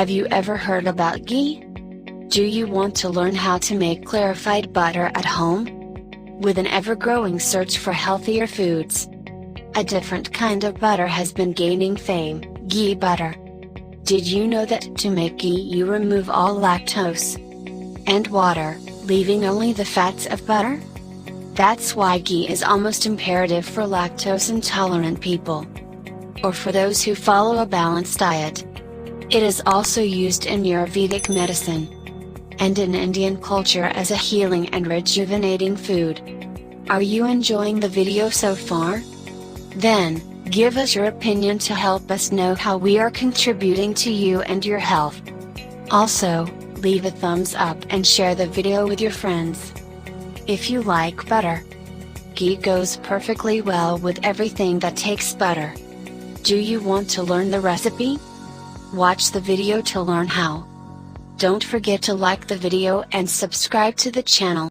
Have you ever heard about ghee? Do you want to learn how to make clarified butter at home? With an ever-growing search for healthier foods, a different kind of butter has been gaining fame, ghee butter. Did you know that to make ghee you remove all lactose and water, leaving only the fats of butter? That's why ghee is almost imperative for lactose intolerant people, or for those who follow a balanced diet. It is also used in Ayurvedic medicine and in Indian culture as a healing and rejuvenating food. Are you enjoying the video so far? Then, give us your opinion to help us know how we are contributing to you and your health. Also, leave a thumbs up and share the video with your friends. If you like butter, ghee goes perfectly well with everything that takes butter. Do you want to learn the recipe? Watch the video to learn how. Don't forget to like the video and subscribe to the channel.